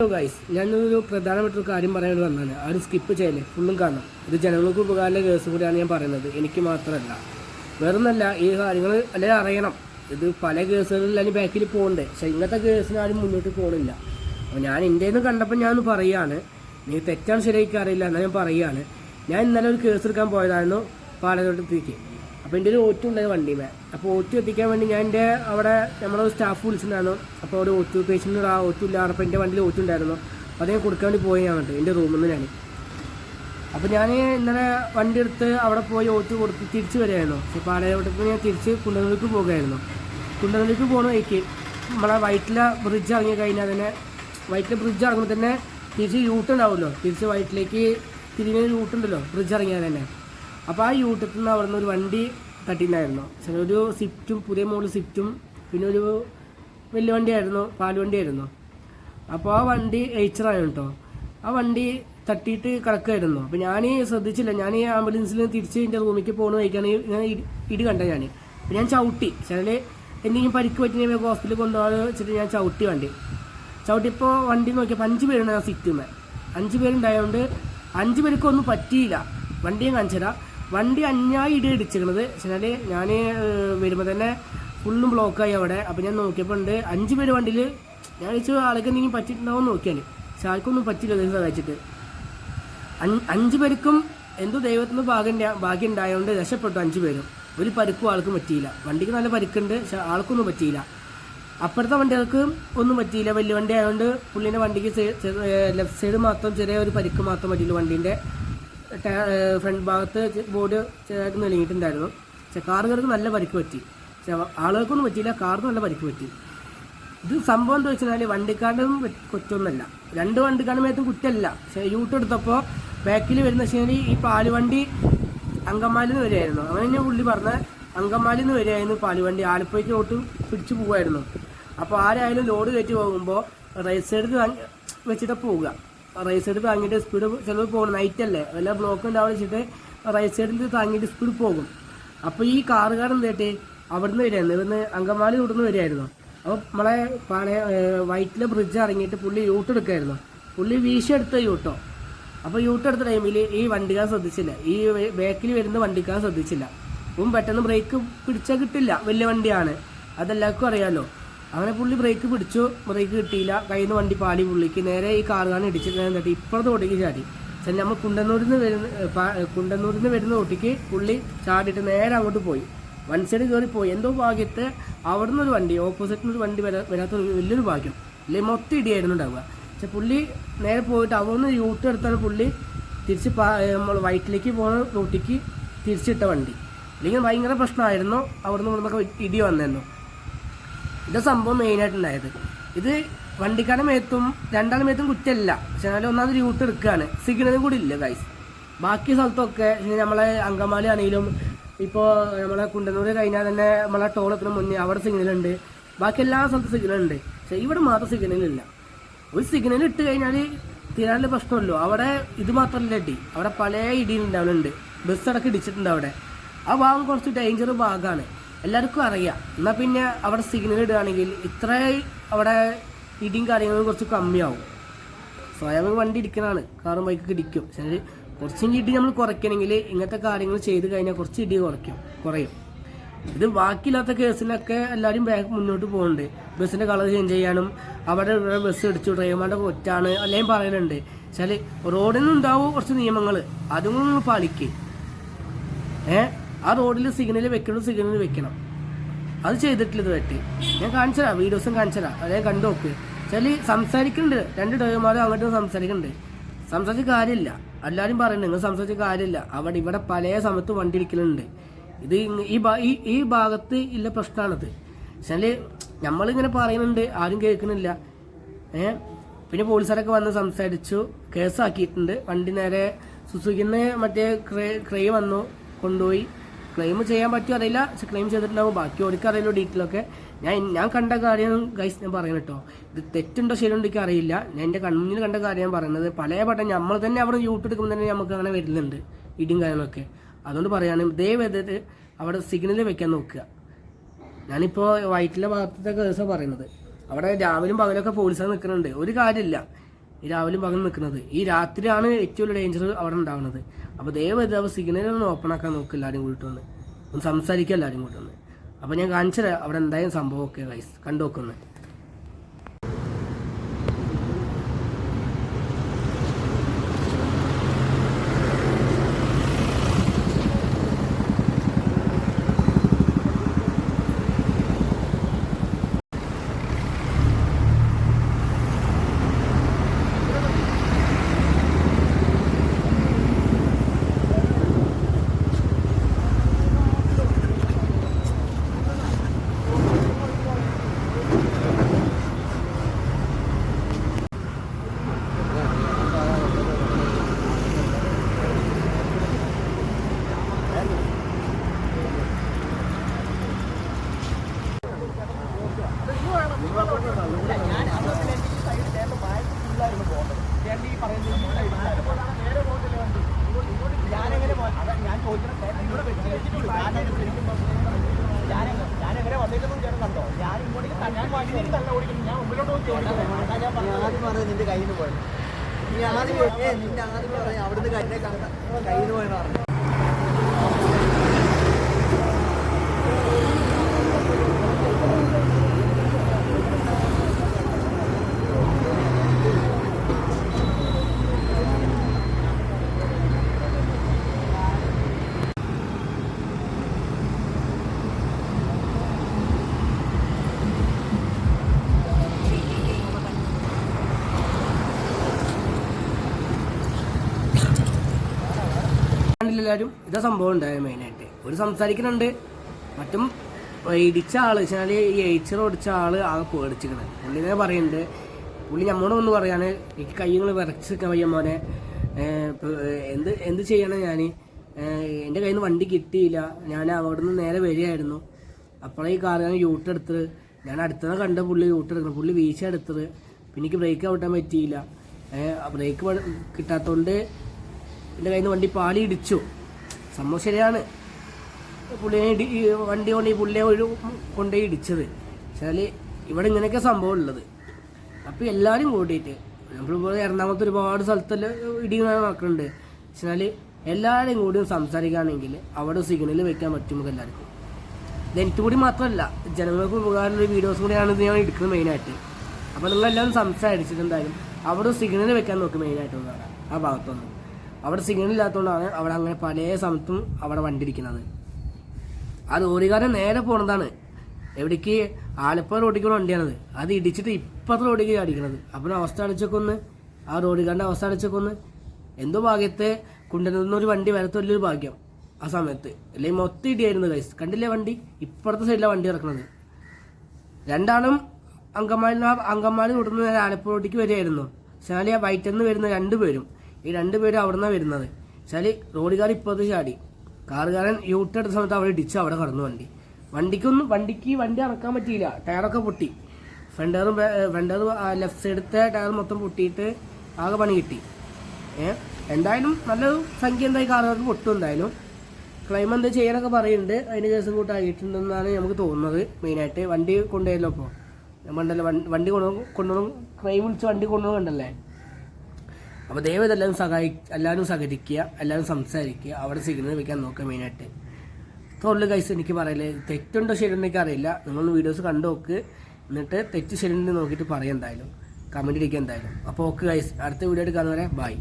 Hello guys, ഞാനൊരു പ്രധാനപ്പെട്ടൊരു കാര്യം പറയാൻ വന്നതാണ്. ആരും സ്കിപ്പ് ചെയ്യല്ലേ, ഫുള്ളും കാണണം. ഇത് ജനങ്ങൾക്ക് ഉപകാരമുള്ള കേസ് കൂടിയാണ് ഞാൻ പറയുന്നത്, എനിക്ക് മാത്രമല്ല. വേറൊന്നല്ല, ഈ കാര്യങ്ങൾ അല്ലെങ്കിൽ അറിയണം. ഇത് പല കേസുകളിൽ അതിന് ബാക്കിൽ പോകണ്ടേ, പക്ഷെ ഇങ്ങനത്തെ കേസിന് ആരും മുന്നോട്ട് പോകണില്ല. അപ്പോൾ ഞാൻ എൻ്റെ കണ്ടപ്പോൾ ഞാനൊന്ന് പറയുകയാണ്. നീ തെറ്റാണ് ശരിയാക്കി അറിയില്ല, എന്നാൽ ഞാൻ പറയുകയാണ്. ഞാൻ ഇന്നലെ ഒരു കേസ് എടുക്കാൻ പോയതായിരുന്നു പാലക്കാട്ടത്തേക്ക്. അപ്പോൾ എൻ്റെ ഒരു ഓറ്റു ഉണ്ടായത് വണ്ടിമേ. അപ്പോൾ ഓറ്റു എത്തിക്കാൻ വേണ്ടി ഞാൻ എൻ്റെ അവിടെ നമ്മളെ സ്റ്റാഫ് വിളിച്ചിട്ടുണ്ടായിരുന്നു. അപ്പോൾ അവിടെ ഓറ്റു പേഷ്യൻ്റ് ആ ഓറ്റു ഇല്ല. അപ്പോൾ എൻ്റെ വണ്ടിയിൽ ഓറ്റു ഉണ്ടായിരുന്നു. അത് ഞാൻ കൊടുക്കാൻ വേണ്ടി പോയി ഞാൻ എൻ്റെ റൂമിൽ നിന്ന് ഞാൻ. അപ്പോൾ ഞാൻ ഇന്നലെ വണ്ടി എടുത്ത് അവിടെ പോയി ഓറ്റു കൊടുത്ത് തിരിച്ച് വരികയായിരുന്നു. പക്ഷേ പാലക്കാട്ടേക്ക് ഞാൻ തിരിച്ച് കുണ്ടന്നൂർക്ക് പോകുകയായിരുന്നു. കുണ്ടന്നൂർക്ക് പോകുന്ന വഴിക്ക് നമ്മളെ വൈറ്റില ബ്രിഡ്ജ് ഇറങ്ങി കഴിഞ്ഞാൽ തന്നെ വൈറ്റില ബ്രിഡ്ജ് ഇറങ്ങുമ്പോൾ തന്നെ തിരിച്ച് യൂട്ട് ഉണ്ടാവുമല്ലോ. തിരിച്ച് വൈറ്റിലേക്ക് തിരിഞ്ഞൊരു യൂട്ടുണ്ടല്ലോ ബ്രിഡ്ജ് ഇറങ്ങിയാൽ തന്നെ. അപ്പോൾ ആ യൂട്ടത്തിൽ നിന്ന് അവിടെ നിന്ന് ഒരു വണ്ടി തട്ടിയിട്ടുണ്ടായിരുന്നു. ഒരു സ്വിഫ്റ്റും, പുതിയ മോഡൽ സ്വിഫ്റ്റും, പിന്നെ ഒരു വലിയ വണ്ടിയായിരുന്നു, പാൽവണ്ടിയായിരുന്നു. അപ്പോൾ ആ വണ്ടി എയ്ച്ചറായിരുന്നു കേട്ടോ. ആ വണ്ടി തട്ടിയിട്ട് കിടക്കുമായിരുന്നു. അപ്പോൾ ഞാൻ ശ്രദ്ധിച്ചില്ല. ഞാൻ ഈ ആംബുലൻസിൽ തിരിച്ച് എൻ്റെ റൂമിലേക്ക് പോകുന്ന വഴിക്കാണ് ഞാൻ ഇടി കണ്ടത്. അപ്പോൾ ഞാൻ ചവിട്ടി. ചില എന്തെങ്കിലും പരിക്ക് പറ്റി ഹോസ്പിറ്റലിൽ കൊണ്ടുപോകാൻ വെച്ചിട്ട് ഞാൻ ചവിട്ടിയപ്പോൾ വണ്ടി നോക്കിയപ്പോൾ 5 പേരുണ്ട് ആ സിറ്റുമേ. 5 പേരുണ്ടായതുകൊണ്ട് 5 പേർക്കൊന്നും പറ്റിയില്ല. വണ്ടിയും കാണിച്ചുതരാം. വണ്ടി അന്യായി ഇടിച്ചിരിക്കണത്. വെച്ചാൽ ഞാൻ വരുമ്പോൾ തന്നെ ഫുള്ളും ബ്ലോക്കായി അവിടെ. അപ്പോൾ ഞാൻ നോക്കിയപ്പോൾ ഉണ്ട് 5 പേര് വണ്ടിയിൽ. ഞാൻ വെച്ചു ആൾക്ക് എന്തെങ്കിലും പറ്റിയിട്ടുണ്ടാവും നോക്കിയാൽ. പക്ഷെ ആൾക്കൊന്നും പറ്റില്ല. സഹായിച്ചിട്ട് 5 പേർക്കും എന്തോ ദൈവത്തിന് ഭാഗ്യം ഉണ്ടായതുകൊണ്ട് രക്ഷപ്പെട്ടു. 5 പേരും ഒരു പരിക്കും ആൾക്കും പറ്റിയില്ല. വണ്ടിക്ക് നല്ല പരിക്കുണ്ട്, പക്ഷെ ആൾക്കൊന്നും പറ്റിയില്ല. അപ്പുറത്തെ വണ്ടികൾക്ക് ഒന്നും പറ്റിയില്ല. വലിയ വണ്ടി ആയതുകൊണ്ട് പുള്ളിൻ്റെ വണ്ടിക്ക് ലെഫ്റ്റ് സൈഡ് മാത്രം ചെറിയ ഒരു പരിക്ക് മാത്രം പറ്റിയില്ല. വണ്ടീൻ്റെ ഫ്രണ്ട് ഭാഗത്ത് ബോർഡ് ചെറുതായിട്ട് നെളിങ്ങിയിട്ടുണ്ടായിരുന്നു. പക്ഷെ കാറുകാർക്ക് നല്ല പരിക്ക് പറ്റി. പക്ഷെ ആളുകൾക്കൊന്നും പറ്റിയില്ല, കാറിന് നല്ല പരിക്ക് പറ്റി. ഇത് സംഭവം എന്താ വെച്ചാൽ വണ്ടിക്കാരുടെ കുറ്റമൊന്നുമല്ല. 2 വണ്ടിക്കാരുടെ മേത്തും കുറ്റമല്ല. പക്ഷെ യൂട്ട് എടുത്തപ്പോൾ ബാക്കിൽ വരുന്ന വെച്ചാൽ ഈ പാലുവണ്ടി അങ്കമാലിൽ നിന്ന് വരികയായിരുന്നു. അങ്ങനെ തന്നെ പുള്ളി പറഞ്ഞ അങ്കമാലിൽ നിന്ന് വരികയായിരുന്നു പാലുവണ്ടി. ആലപ്പുഴയ്ക്ക് റോട്ട് പിടിച്ച് പോവുമായിരുന്നു. അപ്പോൾ ആരായാലും ലോഡ് കയറ്റി പോകുമ്പോൾ റൈറ്റ് സൈഡ് വെച്ചിട്ട് പോവുക. റൈറ്റ് സൈഡ് താങ്ങിയിട്ട് സ്പീഡ് ചിലവ് പോകണം. നൈറ്റല്ലേ, വല്ല ബ്ലോക്ക് ഉണ്ടാവുക വെച്ചിട്ട് റൈറ്റ് സൈഡിൽ താങ്ങിയിട്ട് സ്പീഡ് പോകും. അപ്പോൾ ഈ കാറുകാരൻ എന്തായിട്ട് അവിടെ നിന്ന് വരികയായിരുന്നു. ഇവിടുന്ന് അങ്കമാലി ഇവിടുന്ന് വരികയായിരുന്നു. അപ്പോൾ നമ്മളെ വൈറ്റിലെ ബ്രിഡ്ജ് ഇറങ്ങിയിട്ട് പുള്ളി യൂട്ട് എടുക്കുമായിരുന്നു. പുള്ളി വീശിയെടുത്ത യൂട്ടോ. അപ്പോൾ യൂട്ട് എടുത്ത ടൈമിൽ ഈ വണ്ടിക്കാരൻ ശ്രദ്ധിച്ചില്ല. ഈ ബാക്കിൽ വരുന്ന വണ്ടിക്കാരൻ ശ്രദ്ധിച്ചില്ല. പെട്ടെന്ന് ബ്രേക്ക് പിടിച്ചാൽ കിട്ടില്ല, വലിയ വണ്ടിയാണ്, അതെല്ലാവർക്കും അറിയാമല്ലോ. അങ്ങനെ പുള്ളി ബ്രേക്ക് പിടിച്ചു, ബ്രേക്ക് കിട്ടിയില്ല. കയ്യിൽ നിന്ന് വണ്ടി പാളി. പുള്ളിക്ക് നേരെ ഈ കാറുകാരൻ ഇടിച്ചിട്ട് തട്ടി ഇപ്പുറത്തെ ഓട്ടിക്ക് ചാടി. പക്ഷേ നമ്മൾ കുണ്ടന്നൂരിൽ നിന്ന് വരുന്ന ഓട്ടിക്ക് പുള്ളി ചാടിയിട്ട് നേരെ അങ്ങോട്ട് പോയി. വൺ സൈഡ് കയറി പോയി. എന്തോ ഭാഗ്യത്ത് അവിടെ നിന്നൊരു വണ്ടി, ഓപ്പോസിറ്റിനൊരു വണ്ടി വരാത്ത വലിയൊരു ഭാഗ്യം. അല്ലെങ്കിൽ മൊത്തം ഇടിയായിരുന്നു ഉണ്ടാവുക. പക്ഷെ പുള്ളി നേരെ പോയിട്ട് അവിടെ നിന്ന് യൂട്ട് എടുത്താണ് പുള്ളി തിരിച്ച് നമ്മൾ വൈറ്റിലേക്ക് പോകുന്ന റൂട്ടിക്ക് തിരിച്ചിട്ട വണ്ടി. അല്ലെങ്കിൽ ഭയങ്കര പ്രശ്നമായിരുന്നു. അവിടെ നിന്ന് ഇവിടുന്നൊക്കെ ഇടി വന്നിരുന്നു. ഇത് സംഭവം മെയിനായിട്ടുണ്ടായത്. ഇത് വണ്ടിക്കാരുടെ മേത്തും 2 മേത്തും കുറ്റമല്ല. പക്ഷെ എന്നാലും ഒന്നാമത് യൂട്ട് എടുക്കുകയാണ്. സിഗ്നലും കൂടി ഇല്ല ഗൈസ്. ബാക്കി സ്ഥലത്തൊക്കെ നമ്മളെ അങ്കമാലി ആണെങ്കിലും ഇപ്പോൾ നമ്മളെ കുണ്ടന്നൂർ കഴിഞ്ഞാൽ തന്നെ നമ്മളെ ടോളത്തിന് മുന്നേ അവിടെ സിഗ്നലുണ്ട്. ബാക്കി എല്ലാ സ്ഥലത്തും സിഗ്നലുണ്ട്. പക്ഷെ ഇവിടെ മാത്രം സിഗ്നലില്ല. ഒരു സിഗ്നൽ ഇട്ട് കഴിഞ്ഞാൽ തീരാനുള്ള പ്രശ്നമല്ലോ. അവിടെ ഇത് മാത്രമല്ല ഇടി, അവിടെ പല ഇടിയുണ്ടാവുന്നുണ്ട്. ബസ് അടക്കം ഇടിച്ചിട്ടുണ്ട് അവിടെ. ആ ഭാഗം കുറച്ച് ഡേഞ്ചർ ഭാഗമാണ്, എല്ലാവർക്കും അറിയാം. എന്നാൽ പിന്നെ അവിടെ സിഗ്നൽ ഇടുകയാണെങ്കിൽ ഇത്ര അവിടെ ഇടിയും കാര്യങ്ങളും കുറച്ച് കമ്മിയാവും. സ്വയം വണ്ടി ഇടിക്കണതാണ്, കാറും ബൈക്കൊക്കെ ഇടിക്കും. പക്ഷേ കുറച്ചും ഇടി നമ്മൾ കുറയ്ക്കണമെങ്കിൽ ഇങ്ങനത്തെ കാര്യങ്ങൾ ചെയ്ത് കഴിഞ്ഞാൽ കുറച്ച് ഇടി കുറയും. ഇത് ബാക്കിയില്ലാത്ത കേസിലൊക്കെ എല്ലാവരും മുന്നോട്ട് പോകുന്നുണ്ട്. ബസ്സിൻ്റെ കളർ ചേഞ്ച് ചെയ്യാനും അവിടെ ബസ് ഇടിച്ചു ഡ്രൈവർമാരുടെ ഒറ്റാണ് അല്ലെങ്കിൽ പറയുന്നുണ്ട്. വെച്ചാൽ റോഡിൽ നിന്നുണ്ടാവും കുറച്ച് നിയമങ്ങൾ, അതും നിങ്ങൾ പാലിക്കുക. ആ റോഡിൽ സിഗ്നൽ വെക്കണം. അത് ചെയ്തിട്ടില്ല ഇതുമായിട്ട്. ഞാൻ കാണിച്ചു തരാം, വീഡിയോസും കാണിച്ചു തരാം. അതായത് കണ്ടു നോക്ക്. വെച്ചാൽ സംസാരിക്കുന്നുണ്ട്, 2 ഡ്രൈവർമാരും അങ്ങോട്ടും സംസാരിക്കുന്നുണ്ട്. സംസാരിച്ച കാര്യമില്ല. എല്ലാവരും പറയുന്നുണ്ട് നിങ്ങൾ സംസാരിച്ച കാര്യമില്ല. ഇവിടെ പല സമയത്ത് വണ്ടി ഇടിക്കലുണ്ട്. ഇത് ഈ ഭാഗത്ത് ഇല്ല പ്രശ്നമാണത്. വെച്ചാൽ നമ്മളിങ്ങനെ പറയുന്നുണ്ട്, ആരും കേൾക്കുന്നില്ല. പിന്നെ പോലീസുകാരൊക്കെ വന്ന് സംസാരിച്ചു, കേസാക്കിയിട്ടുണ്ട്. വണ്ടി നേരെ സുസുക്കിന്ന് മറ്റേ ക്രെയിം വന്നു, കൊണ്ടുപോയി. ക്ലെയിം ചെയ്യാൻ പറ്റുമോ അറിയില്ല, പക്ഷെ ക്ലെയിം ചെയ്തിട്ടുണ്ടാവും. ബാക്കി ഓടിക്കറിയില്ലോ ഡീറ്റെയിലൊക്കെ. ഞാൻ കണ്ട കാര്യം ഗൈസ് ഞാൻ പറയുന്നത് കേട്ടോ. ഇത് തെറ്റുണ്ടോ ശരിയുണ്ടോ എനിക്ക് അറിയില്ല. ഞാൻ എൻ്റെ കണ്ണിൽ കണ്ട കാര്യം ഞാൻ പറയുന്നത്. പലതവണ നമ്മൾ തന്നെ അവിടെ യൂട്ട് എടുക്കുമ്പോൾ തന്നെ നമുക്ക് അങ്ങനെ വരുന്നുണ്ട് ഇടിയും കാര്യങ്ങളൊക്കെ. അതുകൊണ്ട് പറയാണ്, ദയവേദത്ത് അവിടെ സിഗ്നൽ വെക്കാൻ നോക്കുക. ഞാനിപ്പോൾ വൈറ്റിലെ ഭാഗത്തെ കേസാണ് പറയുന്നത്. അവിടെ രാവിലും പകലൊക്കെ പോലീസുകാർ നിൽക്കുന്നുണ്ട്. ഒരു കാര്യമില്ല. ഈ രാവിലെയും പകലും നിൽക്കുന്നത്. ഈ രാത്രിയാണ് ഏറ്റവും വലിയ ഡേഞ്ചർ അവിടെ ഉണ്ടാകുന്നത്. അപ്പോൾ ദയവ് സിഗ്നലൊന്ന് ഓപ്പൺ ആക്കാൻ നോക്കുക, എല്ലാവരും കൂടിയിട്ട് ഒന്ന് സംസാരിക്കുക എല്ലാവരും കൂടി ഒന്ന്. അപ്പോൾ ഞാൻ കാണിച്ചു തരാം അവിടെ എന്തായാലും സംഭവമൊക്കെ ഗൈസ് കണ്ടു നോക്കുന്നത്. നിന്റെ കയ്യിൽ നിന്ന് പോയത് നീ ആദ്യം നിന്റെ ആദ്യം പറയാം അവിടുന്ന് കയ്യിൽ നിന്ന് പോയെന്ന് പറഞ്ഞു. എല്ലാവരും ഇതാ സംഭവം ഉണ്ടായത്. മെയിനായിട്ട് ഒരു സംസാരിക്കുന്നുണ്ട്, മറ്റും ഇടിച്ച ആള് വെച്ചാൽ ഈ എയ്ച്ചർ ഓടിച്ച ആള് ആകെ പേടിച്ചിക്കണ്. പുള്ളിനെ പറയുന്നുണ്ട്, പുള്ളി നമ്മോട് ഒന്ന് പറയാണ് എനിക്ക് കൈകൾ വിറച്ച് നിൽക്കാൻ വയ്യ മോനെ, എന്ത് ചെയ്യണം ഞാൻ, എൻ്റെ കയ്യിൽ നിന്ന് വണ്ടി കിട്ടിയില്ല, ഞാൻ അവിടെ നിന്ന് നേരെ വരികയായിരുന്നു, അപ്പോഴേ ഈ കാർ ഞാൻ യൂട്ടെടുത്തത്, ഞാൻ അടുത്തത് കണ്ട പുള്ളി യൂട്ടെടുക്കണം, പുള്ളി വീഴ്ച എടുത്തത്, പിന്നെ എനിക്ക് ബ്രേക്ക് ഔട്ടാൻ പറ്റിയില്ല, ബ്രേക്ക് കിട്ടാത്തതുകൊണ്ട് എൻ്റെ കയ്യിൽ നിന്ന് വണ്ടി പാളി ഇടിച്ചു. സംഭവം ശരിയാണ്, പുള്ളിയെ വണ്ടി കൊണ്ട് ഈ പുള്ളിയെ കൊണ്ടുപോയി ഇടിച്ചത്. വെച്ചാൽ ഇവിടെ ഇങ്ങനെയൊക്കെ സംഭവം ഉള്ളത്. അപ്പോൾ എല്ലാവരും കൂട്ടിയിട്ട് നമ്മളിപ്പോൾ എറണാകുളത്ത് ഒരുപാട് സ്ഥലത്തെല്ലാം ഇടിങ്ങനെ നടക്കുന്നുണ്ട്. വെച്ചാൽ എല്ലാവരും കൂടി സംസാരിക്കുകയാണെങ്കിൽ അവിടെ സിഗ്നൽ വെക്കാൻ പറ്റും നമുക്ക് എല്ലാവർക്കും. ഇതെനിക്ക് കൂടി മാത്രമല്ല, ജനങ്ങൾക്ക് ഉപകാരമുള്ള വീഡിയോസും കൂടിയാണ് ഇത് ഞാൻ എടുക്കുന്നത് മെയിനായിട്ട്. അപ്പോൾ നിങ്ങളെല്ലാവരും സംസാരിച്ചിട്ടുണ്ടായാലും അവിടെ സിഗ്നൽ വെക്കാൻ നോക്കും മെയിനായിട്ടൊന്നാണ് ആ ഭാഗത്തൊന്നും. അവിടെ സിഗ്നൽ ഇല്ലാത്തതുകൊണ്ടാണ് അവിടെ അങ്ങനെ പല സമയത്തും അവിടെ വണ്ടി ഇരിക്കുന്നത്. ആ ലോറിക്കാരൻ നേരെ പോണതാണ് എവിടേക്ക്, ആലപ്പുഴ റോഡിക്കുള്ള വണ്ടിയാണത്. അത് ഇടിച്ചിട്ട് ഇപ്പത്തെ റോഡിക്ക് അടിക്കണത്. അപ്പോൾ അവസ്ഥ അടിച്ചൊക്കെ ഒന്ന്, ആ റോഡിക്കാരൻ്റെ അവസ്ഥ അടിച്ചൊക്കെ ഒന്ന്, എന്തോ ഭാഗ്യത്തെ കൊണ്ടുവരുന്നൊരു വണ്ടി വരത്ത് വലിയൊരു ഭാഗ്യം ആ സമയത്ത്, അല്ലെങ്കിൽ മൊത്തം ഇടിയായിരുന്നു ഗൈസ്. കണ്ടില്ലേ വണ്ടി, ഇപ്പുറത്തെ സൈഡിലാണ് വണ്ടി ഇറക്കുന്നത്. രണ്ടാളും അങ്കമാലി റോഡിൽ നിന്ന് ആലപ്പുഴ റോഡിക്ക് വരികയായിരുന്നു. വെച്ചാൽ ആ വൈറ്റന്ന് വരുന്ന രണ്ടുപേരും, ഈ രണ്ടുപേരും അവിടെ നിന്നാണ് വരുന്നത്. വെച്ചാൽ റോഡുകാർ ഇപ്പുറത്ത് ചാടി, കാറുകാരൻ യൂട്ടെടുത്ത സമയത്ത് അവിടെ ഇടിച്ച് അവിടെ കടന്നു വണ്ടി. വണ്ടിക്ക് വണ്ടി ഇറക്കാൻ പറ്റിയില്ല, ടയറൊക്കെ പൊട്ടി. ഫ്രണ്ട് ലെഫ്റ്റ് സൈഡത്തെ ടയർ മൊത്തം പൊട്ടിയിട്ട് ആകെ പണി കിട്ടി. എന്തായാലും നല്ലൊരു സംഖ്യ എന്തായി കാറുകാർക്ക് പൊട്ടും. എന്തായാലും ക്ലെയിം എന്താ ചെയ്യാനൊക്കെ പറയുന്നുണ്ട്, അതിന് കേസും കൂട്ടായിട്ടുണ്ടെന്നാണ് നമുക്ക് തോന്നുന്നത്. മെയിനായിട്ട് വണ്ടി കൊണ്ടുപോയല്ലോ, അപ്പോൾ നമ്മണ്ടല്ലോ വണ്ടി കൊണ്ടുപോകും ക്ലെയിം വിളിച്ച് വണ്ടി കൊണ്ടുപോകണ്ടല്ലേ. അപ്പോൾ ദയവ് ഇതെല്ലാവരും എല്ലാവരും സഹകരിക്കുക, എല്ലാവരും സംസാരിക്കുക, അവിടെ സിഗ്നൽ വെക്കാൻ നോക്കുക മെയിനായിട്ട്. ഇത്രയുള്ളൂ ഗൈസ് എനിക്ക് പറയല്ലേ. തെറ്റുണ്ടോ ശരിയുണ്ടോ എനിക്ക് അറിയില്ല, നിങ്ങളൊന്ന് വീഡിയോസ് കണ്ടു നോക്ക്, എന്നിട്ട് തെറ്റ് ശരിയുണ്ടെന്ന് നോക്കിയിട്ട് പറയാം എന്തായാലും, കമൻറ്റ് ഇടിക്കുക എന്തായാലും. അപ്പോൾ ഓക്കെ ഗൈസ്, അടുത്ത വീഡിയോ ആയിട്ട് കാണുന്നവരെ ബൈ.